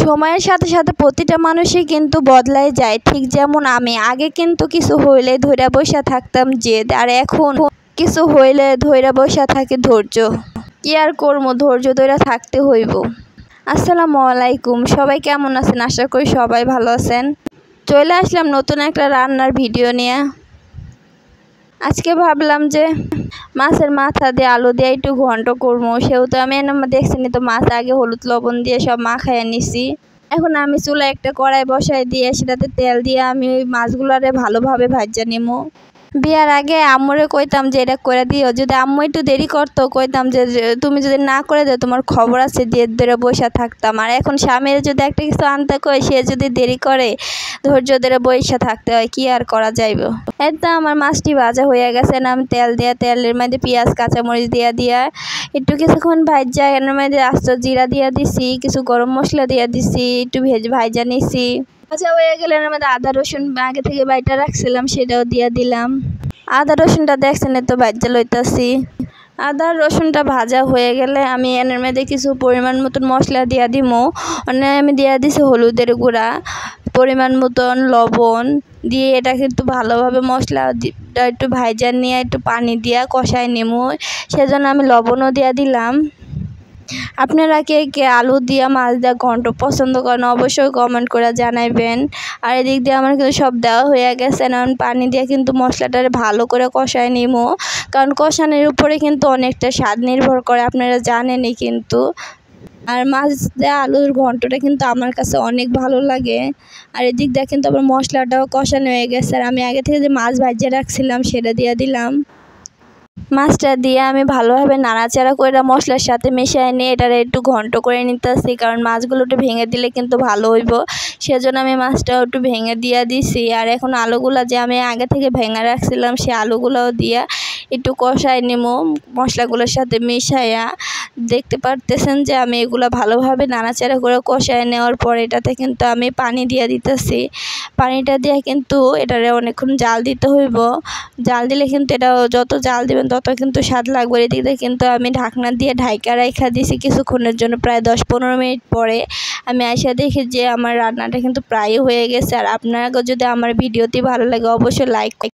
সময়ের সাথে সাথে প্রতিটা মানুষই কিন্তু বদলাই যায়। ঠিক যেমন আমি আগে কিন্তু কিছু হইলে ধইরা বইসা থাকতাম জেদ, আর এখন কিছু হইলে ধইরা বইসা থাকি ধৈর্য। কি আর করবো, ধৈর্য ধইরা থাকতে হইব। আসসালামু আলাইকুম, সবাই কেমন আছেন? আশা করি সবাই ভালো আছেন। চলে আসলাম নতুন একটা রান্নার ভিডিও নিয়ে। আজকে ভাবলাম যে মাছের মাথা দিয়ে আলু দিয়ে একটু ঘন্ট করবো। সেহেতু আমি দেখছিনি তো মাছ আগে হলুদ লবণ দিয়ে সব মাখাইয়া নিছি। এখন আমি চুলায় একটা কড়াই বসাই দিয়ে সেটাতে তেল দিয়ে আমি ওই মাছগুলারে ভালোভাবে ভাজা নিমু। বিয়ার আগে আম্মুরে কইতাম যে এটা করে দিও, যদি আম্মু একটু দেরি করতো কইতাম যে তুমি যদি না করে দাও তোমার খবর আছে, দিয়ে ধরে বসে থাকতাম। আর এখন স্বামীর যদি একটা কিছু আনতে কই, সে যদি দেরি করে ধৈর্য ধরে বসে থাকতে হয়, কি আর করা যাইব। একদম আমার মাছটি ভাজা হয়ে গেছে, আমি তেল দিয়া তেলের মধ্যে পেঁয়াজ কাঁচামরিচ দিয়া একটু কিছুক্ষণ ভাজা, এর মধ্যে আস্ত জিরা দিয়া দিছি, কিছু গরম মশলা দিয়া দিছি, একটু ভাজা নিছি। ভাজা হয়ে গেলে এর মধ্যে আদা রসুন আগে থেকে বাইটা রাখছিলাম সেটাও দিয়ে দিলাম। আদা রসুনটা দেখছেন তো ভাজা লইতাছি। আদা রসুনটা ভাজা হয়ে গেলে আমি এর মধ্যে কিছু পরিমাণ মতন মশলা দিয়া দিমু। মানে আমি দিয়া দিছি হলুদের গুঁড়া, পরিমাণ মতন লবণ দিয়ে এটা কিন্তু ভালোভাবে মশলাটা একটু ভাজা নিয়ে একটু পানি দিয়া কষায় নিমু। সেজন্য আমি লবণও দিয়া দিলাম। আপনারা কে কে আলু দিয়া মাছ দিয়া ঘন্ট পছন্দ করেন অবশ্যই কমেন্ট করে জানাইবেন। আর এদিক দিয়ে আমার কিন্তু সব দেওয়া হয়ে গেছে, কারণ পানি দিয়ে কিন্তু মশলাটারে ভালো করে কষায় নিমু, কারণ কষানোর উপরে কিন্তু অনেকটা স্বাদ নির্ভর করে, আপনারা জানেনই কিন্তু। আর মাছ দেওয়া আলুর ঘন্টটা কিন্তু আমার কাছে অনেক ভালো লাগে। আর এদিক দিয়ে কিন্তু আমার মশলাটাও কষানো হয়ে গেছে, আর আমি আগে থেকে যে মাছ ভাজিয়ে রাখছিলাম সেটা দিয়ে দিলাম। মাছটা দিয়ে আমি ভালোভাবে নাড়াচাড়া করে মশলার সাথে মিশিয়ে নিয়ে এটারে একটু ঘন্ট করে নিতেছি, কারণ মাছগুলো একটু ভেঙে দিলে কিন্তু ভালো হইব। সেজন্য আমি মাছটাও একটু ভেঙে দিয়ে দিছি। আর এখন আলুগুলো যে আমি আগে থেকে ভেঙে রাখছিলাম সে আলুগুলোও দিয়ে একটু কষাই নিমু মশলাগুলোর সাথে মিশাইয়া। দেখতে পারতেছেন যে আমি এগুলো ভালোভাবে নাড়াচাড়া করে কষায় নেওয়ার পর এটাতে কিন্তু আমি পানি দিয়ে দিতেছি। পানিটা দিয়ে কিন্তু এটারে অনেকক্ষণ জাল দিতে হইব। জাল দিলে কিন্তু এটা যত জাল দিবেন তত কিন্তু স্বাদ লাগবে। এদিকে কিন্তু আমি ঢাকনা দিয়ে ঢাইকা রাইখা দিছি কিছুক্ষণের জন্য, প্রায় 10-15 মিনিট পরে আমি আইসা দেখি যে আমার রান্নাটা কিন্তু প্রায় হয়ে গেছে। আর আপনারা যদি আমার ভিডিওটি ভালো লাগে অবশ্যই লাইক